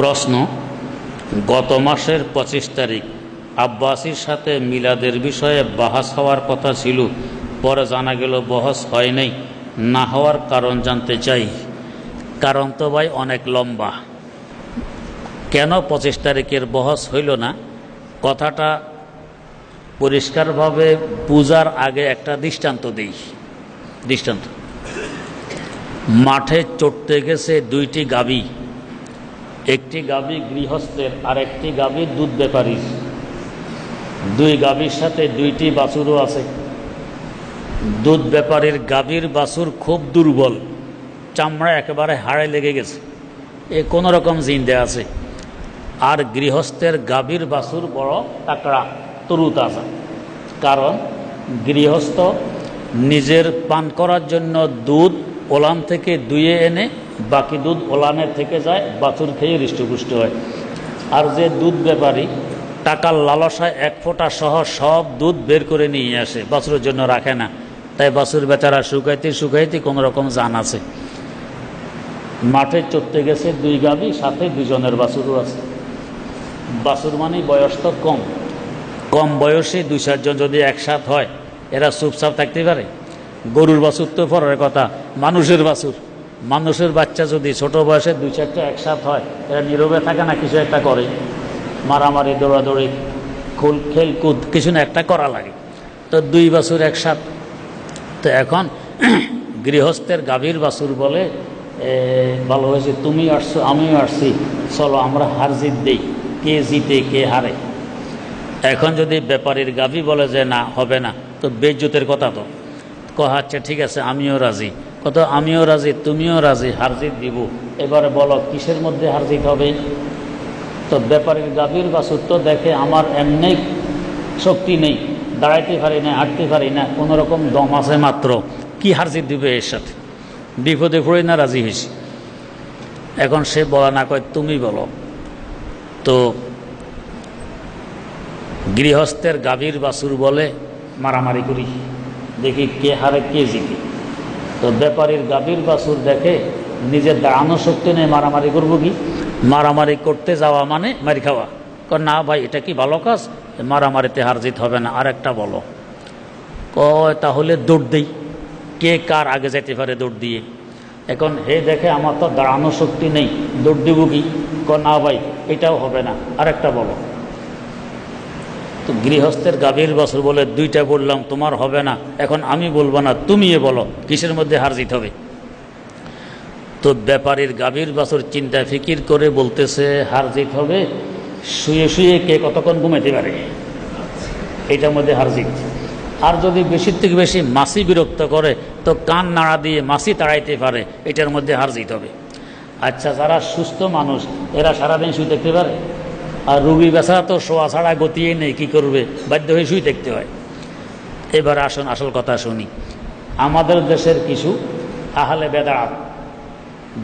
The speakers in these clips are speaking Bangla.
প্রশ্ন, গত মাসের 25 তারিখ আব্বাসীর সাথে মিলাদের বিষয়ে বাহাস হওয়ার কথা ছিল, পরে জানা গেল বহস হয় নাই। না হওয়ার কারণ জানতে চাই। কারণ তো ভাই অনেক লম্বা। কেন 25 তারিখের বহস হইল না, কথাটা পরিষ্কারভাবে পূজার আগে একটা দৃষ্টান্ত দিই। দৃষ্টান্ত, মাঠে চড়তে গেছে দুইটি গাভী। একটি গাভী গৃহস্থের আর একটি গাভী দুধ ব্যাপারীর। দুই গাভীর সাথে দুইটি বাছুরও আছে। দুধ ব্যাপারীর গাভীর বাছুর খুব দুর্বল, চামড়া একেবারে হাড়ে লেগে গেছে, কোনো রকম জিন্দে আছে। আর গৃহস্থের গাভীর বাছুর বড় তাকড়া, তরুতাজা। কারণ গৃহস্থ নিজের পান করার জন্য দুধ ওলান থেকে দুয়ে এনে বাকি দুধ ওলানের থেকে যায়, বাছুর খেয়ে হৃষ্টপুষ্ট হয়। আর যে দুধ ব্যাপারী টাকার লালসায় এক ফোঁটা সহ সব দুধ বের করে নিয়ে আসে, বাছুরের জন্য রাখে না। তাই বাছুর বেচারা শুকাইতে শুকাইতে কোনো রকম জান আছে। মাঠে চড়তে গেছে দুই গাভী, সাথে দুজনের বাছুরও আছে। বাছুর মানে বয়স তো কম, কম বয়সে দুই চারজন যদি একসাথ হয়, এরা চুপচাপ থাকতে পারে? গরুর বাছুর তো পরের কথা, মানুষের বাছুর, মানুষের বাচ্চা যদি ছোট বয়সে দুই চারটা একসাথ হয়, এরা নীরবে থাকে না, কিছু একটা করে, মারামারি, দৌড়াদৌড়ি, খেলকুদ, কিছু না একটা করা লাগে। তো দুই বাছুর একসাথ। তো এখন গৃহস্থের গাভীর বাছুর বলে, ভালো হয়েছে তুমি আসছো, আমিও আসছি, চলো আমরা হার জিত দেই, কে জিতে কে হারে। এখন যদি ব্যাপারীর গাভী বলে যে না, হবে না, তো বেইজ্জতের কথা। তো আচ্ছা ঠিক আছে, আমিও রাজি। কত আমিও রাজি, তুমিও রাজি, হার জিত দিব। এবারে বলো কিসের মধ্যে হার জিত হবে? তো ব্যাপারীর গাভীর বাছুর তো দেখে আমার এমনি শক্তি নেই, দাঁড়াইতে পারি না, হাঁটতে পারি না, কোনো রকম দম আছে মাত্র, কি হার জিত দিবে এর সাথে? বিপদে পড়ে না রাজি হয়েছি। এখন সে বলা না কয় তুমি বলো। তো গৃহস্থের গাভীর বাছুর বলে মারামারি করি, দেখি কে হারে কে জিতে। তো ব্যাপারীর গাভীর বাছুর দেখে নিজের দাঁড়ানো শক্তি নেই, মারামারি করবো কি? মারামারি করতে যাওয়া মানে মারি খাওয়া। না ভাই, এটা কি ভালো কাজ? মারামারিতে হার জিত হবে না, আর একটা বলো। তাহলে দৌড় দেই, কে কার আগে যেতে পারে দৌড় দিয়ে। এখন হে দেখে আমার তো দাঁড়ানো শক্তি নেই, দৌড় দিব কি? না ভাই, এটাও হবে না, আর একটা বলো। তো গৃহস্থের গাভীর বাছুর বলে দুইটা বললাম, তোমার হবে না, এখন আমি বলবো না, তুমি বলো কিসের মধ্যে হার জিত হবে? তো ব্যাপারীর গাভীর বাছুর চিন্তা ফিকির করে বলতেছে হার জিত হবে শুয়ে শুয়ে কে কতক্ষণ ঘুমাইতে পারে, এটার মধ্যে হার জিত। আর যদি বেশির থেকে বেশি মাছি বিরক্ত করে, তো কান নাড়া দিয়ে মাছি তাড়াইতে পারে, এটার মধ্যে হার জিত হবে। আচ্ছা, যারা সুস্থ মানুষ এরা সারাদিন শুয়ে দেখতে পারে? আর রুগী বেচারা তো শোয়া ছাড়া গতিয়ে নেই, কী করবে, বাধ্য হয়ে শুয়ে দেখতে হয়। এবার আসুন আসল কথা শুনি। আমাদের দেশের কিছু আহলে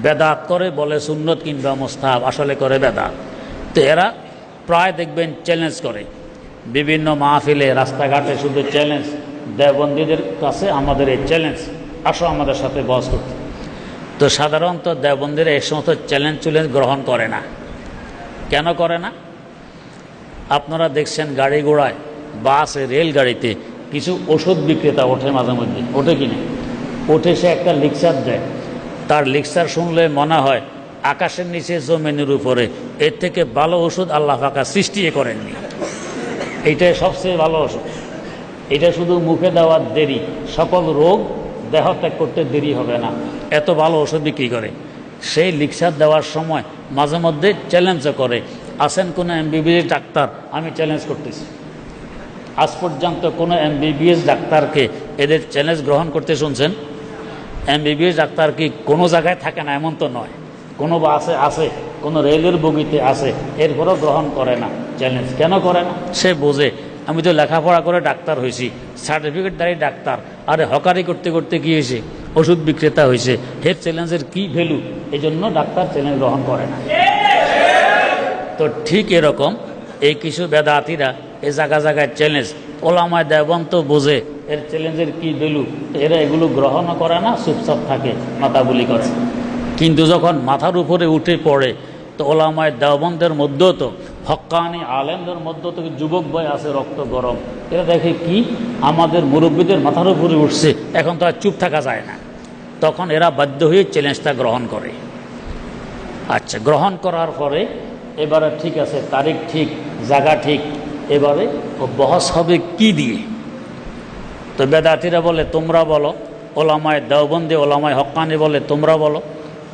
বেদাত করে বলে সুন্নত কিংবা মুস্তাহাব, আসলে করে বেদাত। তো এরা প্রায় দেখবেন চ্যালেঞ্জ করে বিভিন্ন মাহফিলে, রাস্তাঘাটে শুধু চ্যালেঞ্জ। দেওবন্দীদের কাছে আমাদের এই চ্যালেঞ্জ, আসো আমাদের সাথে বস করতে। তো সাধারণত দেওবন্দীরা এই সমস্ত চ্যালেঞ্জ গ্রহণ করে না। কেন করে না? আপনারা দেখছেন গাড়ি ঘোড়ায়, বাসে, রেলগাড়িতে কিছু ওষুধ বিক্রেতা ওঠে, মাঝে মধ্যে ওঠে কিনা, ওঠে সে একটা লেকচার দেয়। তার লেকচার শুনলে মনে হয় আকাশের নিচে জমিনের উপরে এর থেকে ভালো ওষুধ আল্লাহ পাক সৃষ্টি করেননি। এইটাই সবচেয়ে ভালো ওষুধ। এটা শুধু মুখে দেওয়ার দেরি, সকল রোগ দেহ ত্যাগ করতে দেরি হবে না, এত ভালো ওষুধ বিক্রি করে। সেই লেকচার দেওয়ার সময় মাঝে মধ্যে চ্যালেঞ্জও করে। আছেন কোনো এমবিবিএস ডাক্তার? আমি চ্যালেঞ্জ করতেছি। আজ পর্যন্ত কোনো এমবিবিএস ডাক্তারকে এদের চ্যালেঞ্জ গ্রহণ করতে শুনছেন? এমবিবিএস ডাক্তার কি কোনো জায়গায় থাকে না এমন তো নয়, কোনো বাসে আছে, কোনো রেলের বগিতে আছে, এরপরও গ্রহণ করে না চ্যালেঞ্জ। কেন করে না? সে বোঝে আমি তো লেখাপড়া করে ডাক্তার হয়েছি, সার্টিফিকেটধারী ডাক্তার, আরে হকারি করতে করতে কী হয়েছে, ওষুধ বিক্রেতা হয়েছে, হের চ্যালেঞ্জের কী ভ্যালু, এই জন্য ডাক্তার চ্যালেঞ্জ গ্রহণ করে না। তো ঠিক এরকম এই কিছু বেদাতিরা এই জায়গা জায়গায় চ্যালেঞ্জ, ওলামায় দেওবন্দ বোঝে এর চ্যালেঞ্জের কী ভ্যালু, এরা এগুলো গ্রহণও করে না, চুপচাপ থাকে, মাথা বুলি করে। কিন্তু যখন মাথার উপরে উঠে পড়ে, তো ওলামায়ে দেওবন্দের মধ্যেও তো হক্কানি আলেমদের মধ্যেও তো যুবক ভাই আছে রক্ত গরম, এরা দেখে কি আমাদের মুরব্বীদের মাথার উপরে উঠছে, এখন তো আর চুপ থাকা যায় না, তখন এরা বাধ্য হয়ে চ্যালেঞ্জটা গ্রহণ করে। আচ্ছা, গ্রহণ করার পরে এবারে ঠিক আছে, তারিখ ঠিক, জায়গা ঠিক, এবারে ও বহস হবে কি দিয়ে? তো বেদাতিরা বলে তোমরা বলো, ওলামায়ে দেওবন্দি ওলামায়ে হক্কানি বলে তোমরা বলো।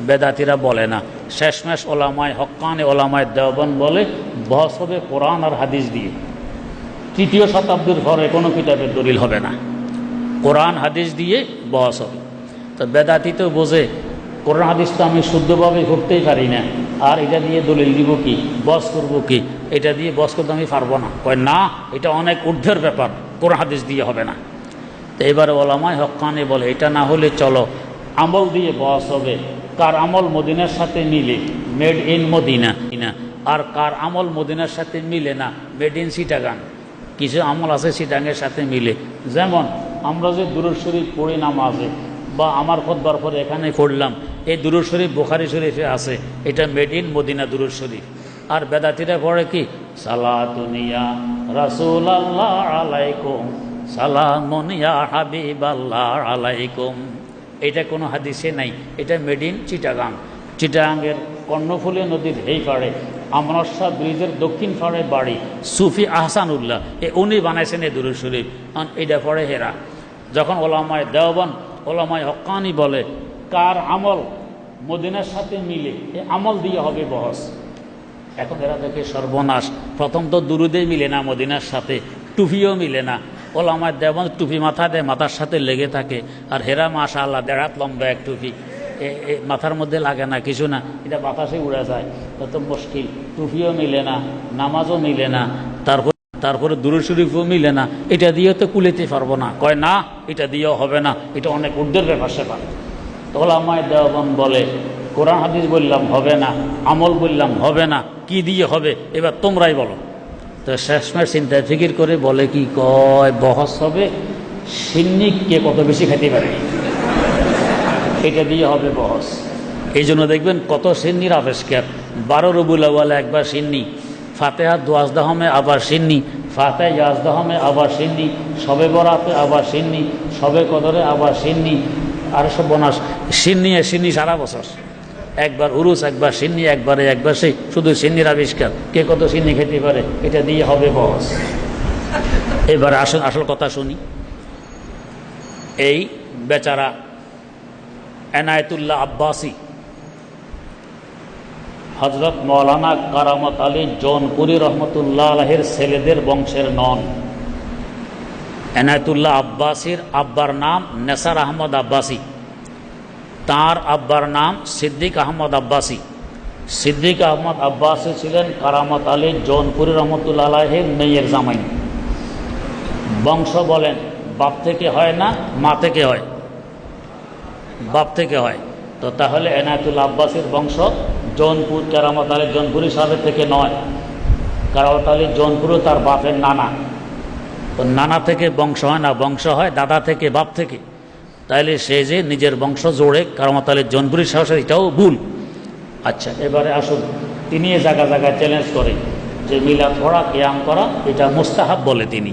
বেদাতিরা বলে না, শেষমেশ ওলামায়ে হক্কানি ওলামায়ে দেওবন্দ বলে বহস হবে কোরআন আর হাদিস দিয়ে। তৃতীয় শতাব্দীর পরে কোনো কিতাবের দলিল হবে না, কোরআন হাদিস দিয়ে বহস হবে। তো বেদাতি তো বোঝে কোরআন হাদিস তো আমি শুদ্ধভাবে করতেই পারি না, আর এটা দিয়ে দলিল দিব কি, বস করবো কি, এটা দিয়ে বস করতে আমি পারবো না। কয় না, এটা অনেক ঊর্ধ্বের ব্যাপার, কোরআন হাদিস দিয়ে হবে না। তো এবারে ওলামায়ে হক্কানি বলে এটা না হলে চলো আমল দিয়ে বহস হবে, কার আমল মদিনার সাথে মিলে, মেড ইন মদিনা, আর কার আমল মদিনার সাথে মিলে না, মেড ইন চিটাগাং। কিছু আমল আছে চিটাগাংয়ের সাথে মিলে, যেমন আমরা যে দুরূদ শরীফ পড়ি নামাজে, বা আমার খুতবার পরে এখানে পড়লাম, এই দুরূদ শরীফ বুখারী শরীফে আছে, এটা মেড ইন মদিনা দুরূদ শরীফ। আর বেদাতিরা পড়ে কি, সালাতুন ইয়া রাসূলুল্লাহ আলাইকুম, সালামুন ইয়া হাবিবাল্লাহ আলাইকুম। এটা কোনো হাদিসে নাই, এটা মেড ইন চিটাগাং। চিটাগাংয়ের কর্ণফুলী নদীর এই পাড়ে আমরশা ব্রিজের দক্ষিণ পাড়ে বাড়ি সুফি আহসানুল্লাহ, উনি বানাইছেন এই দুরূদ শরীফ, এটা পড়ে হেরা। যখন ওলামায়ে দেওবন্দ ওলামায়ে হক্কানি বলে কার আমল মদিনার সাথে মিলে, এ আমল দিয়ে হবে বহস। এখন এরা দেখে সর্বনাশ, প্রথম তো দুরুদেই মিলে না মদিনার সাথে, টুপিও মিলে না। ওলামায়ে দেওবন্দ টুপি মাথা দেয়, মাথার সাথে লেগে থাকে, আর হেরা মাশাআল্লাহ 1.5 হাত লম্বা এক টুপি, মাথার মধ্যে লাগে না, কিছু না, এটা বাতাসে উড়ে যায়, তত মুশকিল। টুপিও মিলে না, নামাজও মিলে না, তারপরে দুরূদ শরীফও মিলে না, এটা দিয়ে তো কুলাতে পারবো না। কয় না, এটা দিয়েও হবে না, এটা অনেক ঊর্ধ্বের ব্যাপার সেপার। তো ওলামায়ে দেওবন্দ বলে কোরআন হাদিস বললাম হবে না, আমল বললাম হবে না, কি দিয়ে হবে এবার তোমরাই বলো। তো শেষমেশ চিন্তা ফিকির করে বলে কি, কয় বহস হবে সিন্নি কে কত বেশি খেতে পারে, এটা দিয়ে হবে বহস। এই জন্য দেখবেন কত সিন্নির আবিষ্কার। 12 রবিউল আউয়ালে একবার সিন্নি, ফাতেহা দুয়াজদাহমে আবার সিন্নি, ফাতেহা ইয়াজদাহমে আবার সিন্নি, শবে বরাতে আবার সিন্নি, শবে কদরে আবার সিন্নি, আর সব বনাস সিন্নি সারা বছর। একবার উরুস, একবার সিন্নি, একবার সেই শুধু সিন্নির আবিষ্কার, কে কত সিন্নি খেতে পারে, এটা দিয়ে হবে বহস। এবার আসল কথা শুনি। এই বেচারা এনায়েতুল্লাহ আব্বাসী, হজরত মৌলানা কারামত আলী জৌনপুরী রহমতুল্লাহ আলাইহির ছেলেদের বংশের নন। এনায়েতুল্লাহ আব্বাসীর আব্বার নাম নেসার আহমদ আব্বাসী, তাঁর আব্বার নাম সিদ্দিক আহমদ আব্বাসী। সিদ্দিক আহমদ আব্বাসী ছিলেন কারামত আলী জৌনপুরী রহমতুল্লাহ আলাইহির মেয়ের জামাই। বংশ বলেন বাপ থেকে হয় না, মা থেকে হয়, বাপ থেকে হয়। তো তাহলে এনায়েতুল্লাহ আব্বাসীর বংশ জৌনপুর কারামত আলী জৌনপুরী সাহেবের থেকে নয়, কারামত আলী জৌনপুরও তার বাপের নানা। তো নানা থেকে বংশ হয় না, বংশ হয় দাদা থেকে, বাপ থেকে। তাইলে সে যে নিজের বংশ জোড়ে কারামত আলী জৌনপুরী সাহেবের, এটাও ভুল। আচ্ছা, এবারে আসুন, তিনি জায়গায় চ্যালেঞ্জ করে যে মিলাদ পড়া, কিয়াম করা এটা মুস্তাহাব বলে তিনি।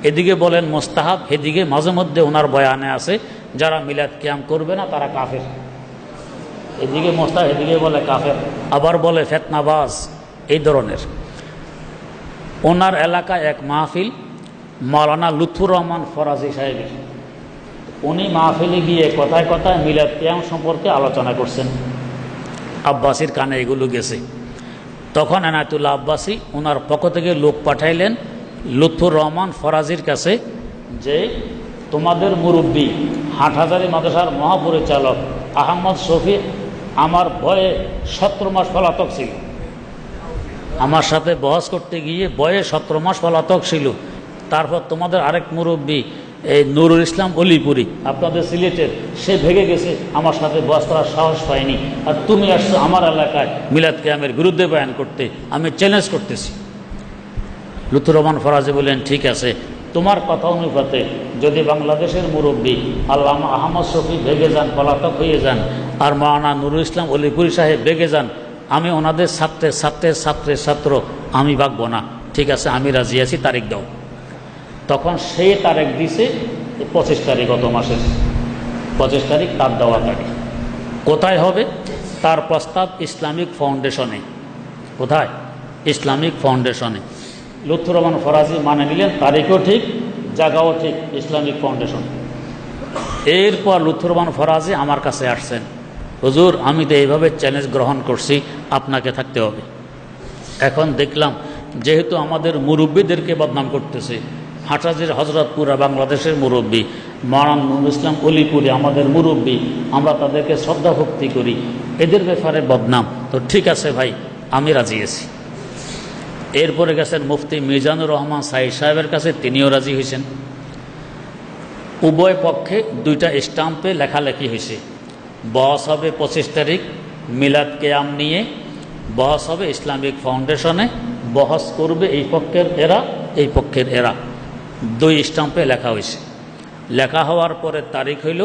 এদিকে বলেন মুস্তাহাব, এদিকে মাঝে মধ্যে ওনার বয়ানে আছে যারা মিলাদ কিয়াম করবে না তারা কাফের। এদিকে মোস্তাহাব, এদিকে বলে কাফের, আবার বলে ফেতনাবাজ, এই ধরনের। ওনার এলাকায় এক মাহফিল মাওলানা লুৎফুর রহমান ফরাজি সাহেবের, উনি মাহফিলে গিয়ে কথায় কথায় মিলাদ কিয়াম সম্পর্কে আলোচনা করছেন। আব্বাসীর কানে এগুলো গেছে। তখন এনায়েতুল্লাহ আব্বাসী ওনার পক্ষ থেকে লোক পাঠাইলেন লুৎফুর রহমান ফরাজির কাছে, যে তোমাদের মুরব্বী হাটহাজারী মাদ্রাসার মহাপরিচালক আহমদ শফি আমার ভয়ে 17 মাস পলাতক ছিল, আমার সাথে বহস করতে গিয়ে বয়ে 17 মাস পলাতক ছিল। তারপর তোমাদের আরেক মুরব্বী এই নুরুল ইসলাম অলিপুরি আপনাদের সিলেটের, সে ভেগে গেছে, আমার সাথে বহস করার সাহস পায়নি। আর তুমি আসছো আমার এলাকায় মিলাদ কিয়ামের বিরুদ্ধে বয়ান করতে, আমি চ্যালেঞ্জ করতেছি। লুৎফুর রহমান ফরাজি বললেন, ঠিক আছে, তোমার কথা অনুপাতে যদি বাংলাদেশের মুরব্বী আল্লামা আহমদ শফি ভেগে যান, পলাতক হয়ে যান, আর মাওলানা নুরুল ইসলাম অলিপুরি সাহেব ভেগে যান, আমি ওনাদের ছাত্র আমি ভাগবো না, ঠিক আছে আমি রাজি আছি, তারিখ দাও। তখন সে তারিখ দিছে 25 তারিখ, গত মাসের 25 তারিখ তার দেওয়া তারিখ। কোথায় হবে? তার প্রস্তাব ইসলামিক ফাউন্ডেশনে। কোথায়? ইসলামিক ফাউন্ডেশনে। লুৎফর রহমান ফরাজি মানে নিলেন, তারিখও ঠিক, জায়গাও ঠিক, ইসলামিক ফাউন্ডেশন। এরপর লুৎফর রহমান ফরাজি আমার কাছে আসছেন, হুজুর আমি তো এইভাবে চ্যালেঞ্জ গ্রহণ করছি, আপনাকে থাকতে হবে। এখন দেখলাম যেহেতু আমাদের মুরব্বীদেরকে বদনাম করতেছে, হাটহাজারীর হজরতপুরা বাংলাদেশের মুরব্বী, মাওলানা নুরুল ইসলাম অলিপুরে আমাদের মুরব্বী, আমরা তাদেরকে শ্রদ্ধা ভক্তি করি, এদের ব্যাপারে বদনাম, তো ঠিক আছে ভাই আমি রাজি আছি। এরপরে গেছেন মুফতি মিজানুর রহমান সাইদ সাহেবের কাছে, তিনিও রাজি হয়েছেন। উভয় পক্ষে দুইটা স্টাম্পে লেখালেখি হয়েছে। বহস হবে 25 তারিখ মিলাদ কেয়াম নিয়ে, বহস হবে ইসলামিক ফাউন্ডেশনে, বহস করবে এই পক্ষের এরা, এই পক্ষের এরা। দুই স্টাম্পে লেখা হয়েছে। লেখা হওয়ার পরে তারিখ হইল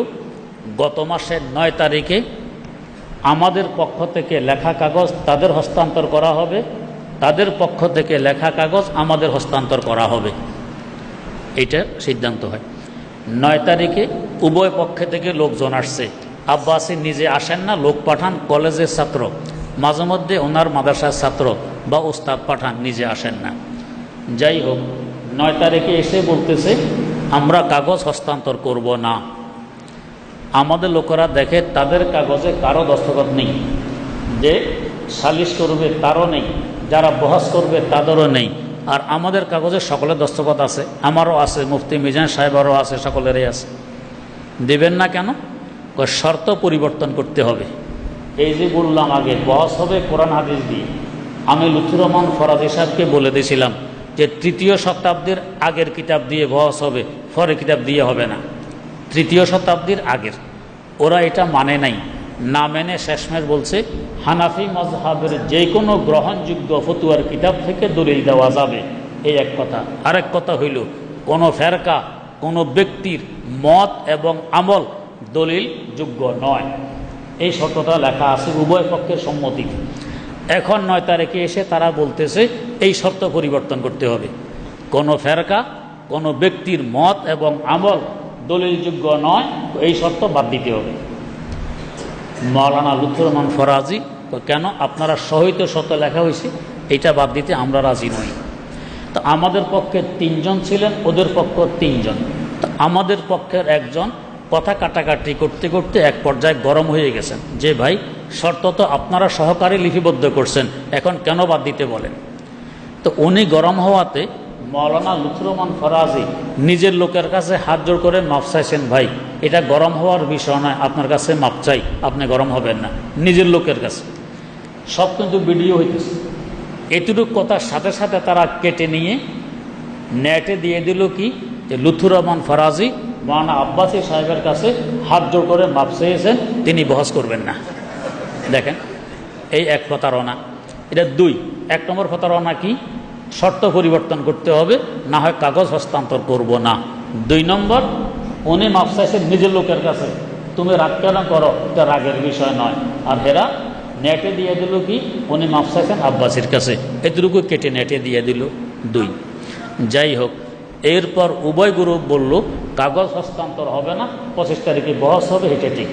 গত মাসের 9 তারিখে আমাদের পক্ষ থেকে লেখা কাগজ তাদের হস্তান্তর করা হবে, তাদের পক্ষ থেকে লেখা কাগজ আমাদের হস্তান্তর করা হবে, এইটা সিদ্ধান্ত হয়। 9 তারিখে উভয় পক্ষে থেকে লোকজন আসছে। আব্বাসী নিজে আসেন না, লোক পাঠান, কলেজের ছাত্র, মাঝে মধ্যে ওনার মাদ্রাসার ছাত্র বা ওস্তাদ পাঠান, নিজে আসেন না। যাই হোক, 9 তারিখে এসে বলতেছে আমরা কাগজ হস্তান্তর করব না। আমাদের লোকেরা দেখে তাদের কাগজে কারো দস্তখত নেই, যে সালিশ করবে তারও নেই, যারা বহস করবে তাদেরও নেই, আর আমাদের কাগজে সকলের দস্তখত আছে, আমারও আছে, মুফতি মিজান সাহেবেরও আছে, সকলেরই আছে। দেবেন না কেন? শর্ত পরিবর্তন করতে হবে। এই যে বললাম আগে বহস হবে কোরআন হাদিস দিয়ে, আমি লুৎফর রহমান ফরাজি সাহেবকে বলে দিয়েছিলাম যে 3য় শতাব্দীর আগের কিতাব দিয়ে বহস হবে, পরের কিতাব দিয়ে হবে না, 3য় শতাব্দীর আগের। ওরা এটা মানে নাই, না মেনে শেষমেশ বলছে হানাফি মজহাবের যে কোনো গ্রহণযোগ্য ফতুয়ার কিতাব থেকে দলিল দেওয়া যাবে, এই এক কথা। আরেক কথা হইল কোনো ফেরকা, কোনো ব্যক্তির মত এবং আমল দলিল যোগ্য নয়, এই শর্তটা লেখা আছে উভয় পক্ষের সম্মতি। এখন 9 তারিখে এসে তারা বলতেছে এই শর্ত পরিবর্তন করতে হবে, কোনো ফেরকা, কোনো ব্যক্তির মত এবং আমল দলিলযোগ্য নয়, এই শর্ত বাদ দিতে হবে। মাওলানা লুৎফর রহমান ফরাজি কেন? আপনারা সহিত শর্ত লেখা হয়েছে, এটা বাদ দিতে আমরা রাজি নই। তো আমাদের পক্ষে 3 জন ছিলেন, ওদের পক্ষ 3 জন। তো আমাদের পক্ষের একজন কথা কাটাকাটি করতে করতে এক পর্যায়ে গরম হয়ে গেছেন যে ভাই শর্ত তো আপনারা সহকারে লিপিবদ্ধ করছেন, এখন কেন বাদ দিতে বলেন? তো উনি গরম হওয়াতে মাওলানা লুৎফর রহমান ফরাজি নিজের লোকের কাছে হাত জোড় করে মাপ চাইছেন, ভাই এটা গরম হওয়ার বিষয় নয়, আপনার কাছে মাপ চাই, আপনি গরম হবেন না, নিজের লোকের কাছে। সব কিন্তু ভিডিও হইতেছে। এতটুকু কথার সাথে সাথে তারা কেটে নিয়ে নেটে দিয়ে দিল কি, যে লুৎফর রহমান ফরাজি মাওলানা আব্বাসী সাহেবের কাছে হাত জোড় করে মাপ চেয়েছেন, তিনি বহস করবেন না। দেখেন, এই এক প্রতারণা। এটা 2। 1 নম্বর প্রতারণা কি? শর্ত পরিবর্তন করতে হবে, না হয় কাগজ হস্তান্তর করব না। 2 নম্বর, উনি মাপ চাইছেন নিজের লোকের কাছে, তুমি রাগ কেন করো, এটা রাগের বিষয় নয়। আর হেরা নেটে দিয়ে দিল কি, উনি মাপ চাইছেন আব্বাসীর কাছে, এতটুকু কেটে নেটে দিয়ে দিল 2। যাই হোক, এরপর উভয় গ্রুপ বলল কাগজ হস্তান্তর হবে না, 25 তারিখে বহস হবে, এটা ঠিক।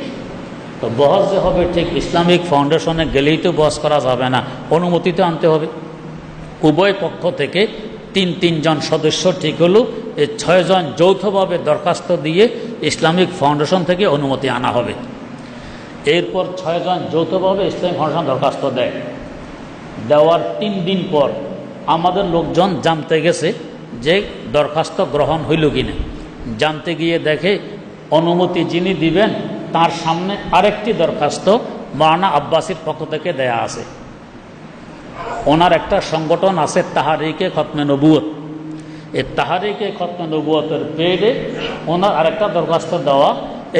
তো বহস যে হবে ঠিক, ইসলামিক ফাউন্ডেশনে গেলেই তো বহস করা যাবে না, অনুমতি তো আনতে হবে। উভয় পক্ষ থেকে 3 জন সদস্য ঠিক হলো, এই 6 জন যৌথভাবে দরখাস্ত দিয়ে ইসলামিক ফাউন্ডেশন থেকে অনুমতি আনা হবে। এরপর 6 জন যৌথভাবে ইসলামিক ফাউন্ডেশন দরখাস্ত দেয়। দেওয়ার 3 দিন পর আমাদের লোকজন জানতে গেছে যে দরখাস্ত গ্রহণ হইল কিনা। জানতে গিয়ে দেখে অনুমতি যিনি দিবেন তার সামনে আরেকটি দরখাস্ত মাওলানা আব্বাসীর পক্ষ থেকে দেয়া আছে। ওনার একটা সংগঠন আছে তাহরিকে খতমে নবুয়ত, এই তাহরিকে খতমে নবুয়তের পেডে ওনার আরেকটা দরখাস্ত দেওয়া।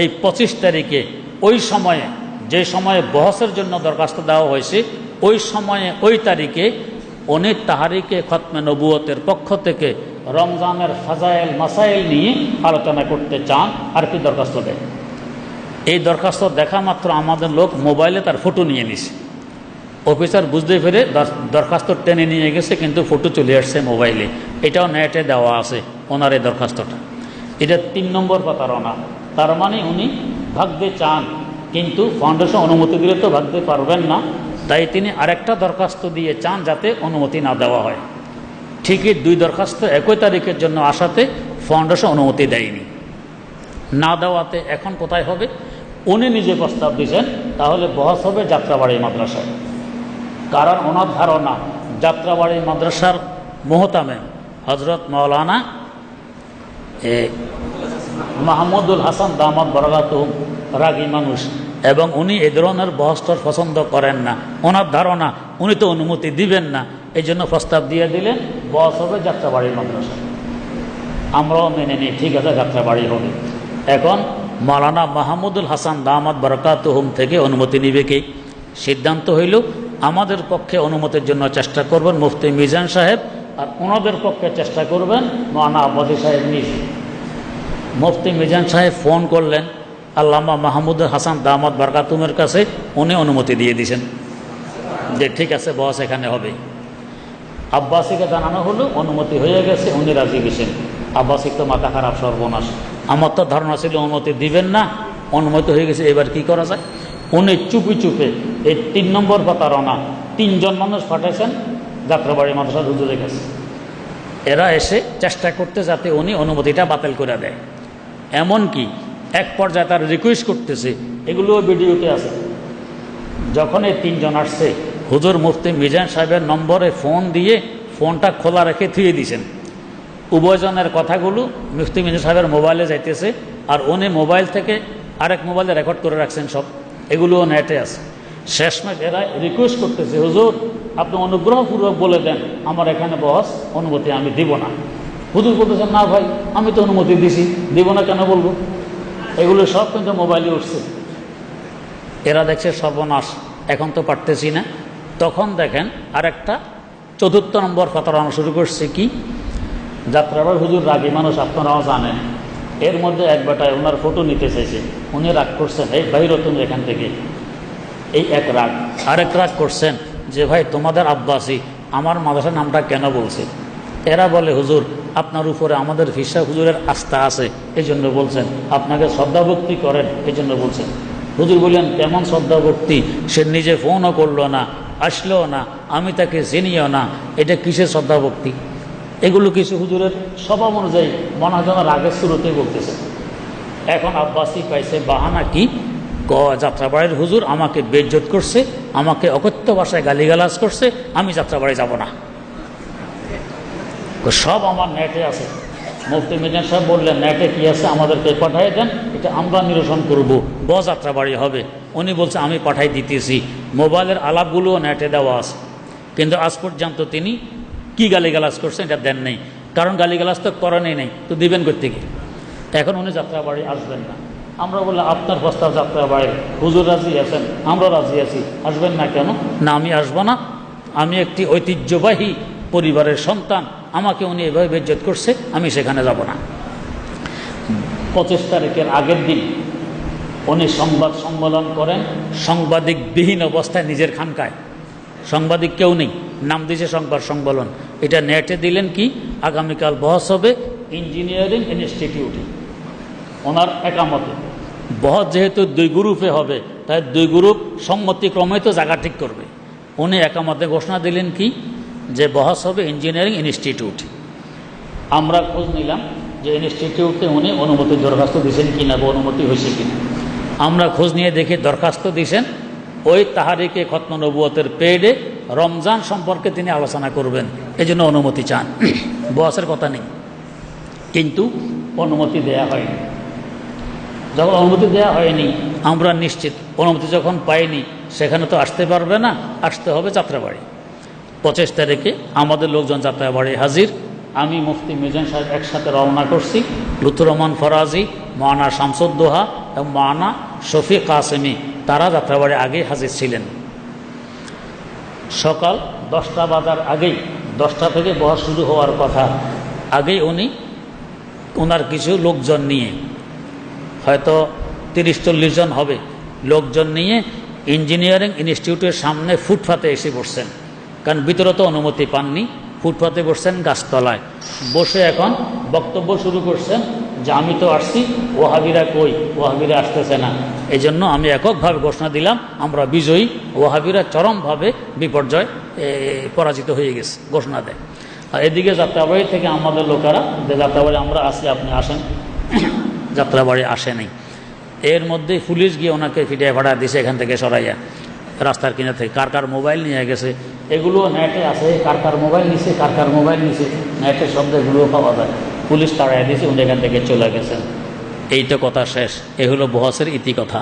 এই 25 তারিখে, ওই সময়ে যে সময়ে বহসের জন্য দরখাস্ত দেওয়া হয়েছে, ওই সময়ে ওই তারিখে উনি তাহরিকে খতমে নবুয়তের পক্ষ থেকে রমজানের ফাজাইল মাসাইল নিয়ে আলোচনা করতে চান, আর কি দরখাস্ত দেয়। এই দরখাস্ত দেখা মাত্র আমাদের লোক মোবাইলে তার ফটো নিয়ে নিছে, অফিসার বুঝতে পেরে দরখাস্ত টেনে নিয়ে গেছে, কিন্তু ফটো চলে আসছে মোবাইলে, এটাও নেটে দেওয়া আছে ওনার এই দরখাস্তটা। এটা 3 নম্বর প্রতারণা। তার মানে উনি ভাগতে চান, কিন্তু ফাউন্ডেশন অনুমতি দিলে তো ভাগতে পারবেন না, তাই তিনি আরেকটা দরখাস্ত দিয়ে চান যাতে অনুমতি না দেওয়া হয়। ঠিকই 2 দরখাস্ত একই তারিখের জন্য আসাতে ফাউন্ডেশন অনুমতি দেয়নি। না দেওয়াতে এখন কোথায় হবে? উনি নিজে প্রস্তাব দিয়েছেন তাহলে বহস হবে যাত্রাবাড়ি মাদ্রাসায়। কারণ ওনার ধারণা যাত্রাবাড়ি মাদ্রাসার মোহতামেম হজরত মাওলানা মাহমুদুল হাসান দামাত বরকাতুহুম রাগী মানুষ, এবং উনি এ ধরনের বহসটা পছন্দ করেন না। ওনার ধারণা উনি তো অনুমতি দিবেন না, এই জন্য প্রস্তাব দিয়ে দিলেন বহস হবে যাত্রাবাড়ির মাদ্রাসা। আমরাও মেনে নিই, ঠিক আছে যাত্রাবাড়ি হবে। এখন মাওলানা মাহমুদুল হাসান দামাত বরকাতুহুম থেকে অনুমতি নিবে কে? সিদ্ধান্ত হইল আমাদের পক্ষে অনুমতির জন্য চেষ্টা করবেন মুফতি মিজান সাহেব, আর ওনাদের পক্ষে চেষ্টা করবেন মাওলানা আব্বাসী সাহেব নিজে। মুফতি মিজান সাহেব ফোন করলেন আল্লামা মাহমুদুল হাসান দামাত বরকাতুহুমের কাছে, উনি অনুমতি দিয়ে দিয়েছেন যে ঠিক আছে বস এখানে হবে। আব্বাসীকে জানানো হলো অনুমতি হয়ে গেছে, উনি রাজি গেছেন। আব্বাসী তো মাথা খারাপ, সর্বনাশ, আমার তো ধারণা ছিল অনুমতি দিবেন না, অনুমতি হয়ে গেছে, এবার কি করা যায়? উনি চুপি চুপে এই 3 নম্বর প্রতারণা 3 জন মানুষ পাঠাইছেন যাত্রাবাড়ি মাদ্রাসার হুজুরের কাছে। এরা এসে চেষ্টা করতে যাতে উনি অনুমতিটা বাতিল করে দেয়। এমনকি এক পর্যায়ে তার রিকোয়েস্ট করতেছে, এগুলোও ভিডিওতে আছে। যখন এই 3 জন আসছে হুজুর মুফতি মিজান সাহেবের নম্বরে ফোন দিয়ে ফোনটা খোলা রেখে থুয়ে দিয়েছেন। উভয়জনের কথাগুলো মুফতি মিজান সাহেবের মোবাইলে যাইতেছে, আর উনি মোবাইল থেকে আরেক মোবাইলে রেকর্ড করে রাখছেন সব, এগুলোও নেটে আছে। শেষমেশ এরা রিকোয়েস্ট করতেছে, হুজুর আপনি অনুগ্রহপূর্বক বলে দেন আমার এখানে বস অনুমতি আমি দিব না। হুজুর বলতেছেন না ভাই আমি তো অনুমতি দিছি, দিব না কেন বলবো? এগুলো সব কিন্তু মোবাইলে উঠছে। এরা দেখছে সর্বনাশ, এখন তো পারতেছি না। তখন দেখেন আরেকটা 4র্থ নম্বর প্রতারণা শুরু করছে। কি? যাত্রাবাড়ি হুজুর রাগী মানুষ, আপনারাও জানেন। এর মধ্যে এক বেটায় ওনার ফটো নিতে চাইছে, উনি রাগ করছেন এই বাইর তুমি এখান থেকে, এই এক রাগ। আরেক রাগ করছেন যে ভাই তোমাদের আব্বাসী আমার মাদ্রাসার নামটা কেন বলছে? এরা বলে হুজুর আপনার উপরে আমাদের ফিসা হুজুরের আস্থা আছে এই জন্য বলছেন, আপনাকে শ্রদ্ধাভক্তি করেন এই জন্য বলছেন। হুজুর বললেন কেমন শ্রদ্ধাভক্তি? সে নিজে ফোনও করলো না, আসলো না, আমি তাকে চিনিও না, এটা কিসের শ্রদ্ধাভক্তি? এগুলো কিছু হুজুরের স্বভাব অনুযায়ী মনে হয় যেন রাগের শুরুতেই বলতেছে। এখন আব্বাসী পাইছে বাহানা কি, যাত্রাবাড়ির হুজুর আমাকে বেইজ্জত করছে, আমাকে অকথ্য ভাষায় গালিগালাজ করছে, আমি যাত্রাবাড়ি যাব না। সব আমার নেটে আছে। মুফতি মিজান সাহেব বললেন নেটে কি আছে আমাদেরকে পাঠিয়ে দেন, এটা আমরা নিরসন করব, যাত্রাবাড়ি হবে। উনি বলছে আমি পাঠাই দিতেছি, মোবাইলের আলাপগুলোও নেটে দেওয়া আছে। কিন্তু আজ পর্যন্ত তিনি কি গালিগালাজ করছেন এটা দেন নেই, কারণ গালিগালাজ তো করেনই নেই, তো দিবেন কোত্থেকে? এখন উনি যাত্রাবাড়ি আসবেন না। আমরা বললাম আপনার প্রস্তাব যাত্রাবাড়ি, হুজুর রাজি আছেন, আমরা রাজি আছি, আসবেন না কেন? না আমি আসবো না, আমি একটি ঐতিহ্যবাহী পরিবারের সন্তান, আমাকে উনি এভাবে বেইজ্জত করছে, আমি সেখানে যাব না। 25 তারিখের আগের দিন উনি সংবাদ সম্মেলন করেন, সাংবাদিকবিহীন অবস্থায় নিজের খানকায়, সাংবাদিক কেউ নেই, নাম দিয়েছে সংবাদ সম্মেলন। এটা নেটে দিলেন কি আগামীকাল বহস হবে ইঞ্জিনিয়ারিং ইনস্টিটিউটে, ওনার একামতে। বহস যেহেতু 2 গ্রুপে হবে, তাই 2 গ্রুপ সম্মতিক্রমে তো জায়গা ঠিক করবে। উনি একামতে ঘোষণা দিলেন কি যে বহস হবে ইঞ্জিনিয়ারিং ইনস্টিটিউট। আমরা খোঁজ নিলাম যে ইনস্টিটিউটে উনি অনুমতি দরখাস্ত দিয়েছেন কিনা বা অনুমতি হয়েছে কিনা। আমরা খোঁজ নিয়ে দেখি দরখাস্ত দিয়েছেন, ওই তাহারিকে খতম নবুয়তের পেডে রমজান সম্পর্কে তিনি আলোচনা করবেন, এই জন্য অনুমতি চান। বসের কথা নেই, কিন্তু অনুমতি দেয়া হয়নি। যখন অনুমতি দেওয়া হয়নি আমরা নিশ্চিত অনুমতি যখন পাইনি সেখানে তো আসতে পারবে না, আসতে হবে যাত্রাবাড়ি। 25 তারিখে আমাদের লোকজন যাত্রাবাড়ি হাজির। আমি মুফতি মিজান সাহেব একসাথে রওনা করছি, লুৎফুর রহমান ফরাজি, মাওলানা শামসুদ্দোহা এবং মাওলানা শফি কাসেমি, তারা যাত্রাবাড়ি আগেই হাজির ছিলেন। সকাল 10টা বাজার আগেই, 10টা থেকে বহস শুরু হওয়ার কথা, আগেই উনি ওনার কিছু লোকজন নিয়ে, হয়তো 30-40 জন হবে, লোকজন নিয়ে ইঞ্জিনিয়ারিং ইনস্টিটিউটের সামনে ফুটপাতে এসে বসছেন, কারণ ভিতরে তো অনুমতি পাননি। ফুটপাতে বসছেন গাছতলায়, বসে এখন বক্তব্য শুরু করছেন যে আমি তো আসছি, ওয়াহাবিরা কই, ওয়াহাবিরা আসতেছে না, এই জন্য আমি এককভাবে ঘোষণা দিলাম আমরা বিজয়ী, ওয়াহাবিরা চরমভাবে বিপর্যয় পরাজিত হয়ে গেছে ঘোষণা দেয়। আর এদিকে যাত্রাবাড়ি থেকে আমাদের লোকেরা যে যাত্রাবাড়ি আমরা আসি, আপনি আসেন, যাত্রাবাড়ি আসে নাই। এর মধ্যেই পুলিশ গিয়ে ওনাকে ফিটিয়ে ভাড়া দিয়েছে এখান থেকে সরাইয়া, রাস্তার কিনার থেকে। কার কার মোবাইল নিয়ে গেছে এগুলো নেটে আছে, কার কার মোবাইল নিছে, কার কার মোবাইল নিছে, নেটের শব্দ এগুলোও পাওয়া যায়। পুলিশ তাড়াই দিয়েছে, উনি এখান থেকে চলে গেছেন। এই তো কথা শেষ। এ হলো বহসের ইতি কথা।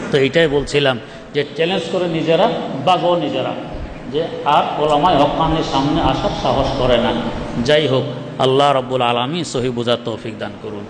তো এইটাই বলছিলাম যে চ্যালেঞ্জ করে নিজেরা বাগো নিজেরা, যে আর ওলামায়ে হক্কানির সামনে আসার সাহস করে না। যাই হোক, আল্লাহ রাব্বুল আলামিন সহি বুঝার তৌফিক দান করুন।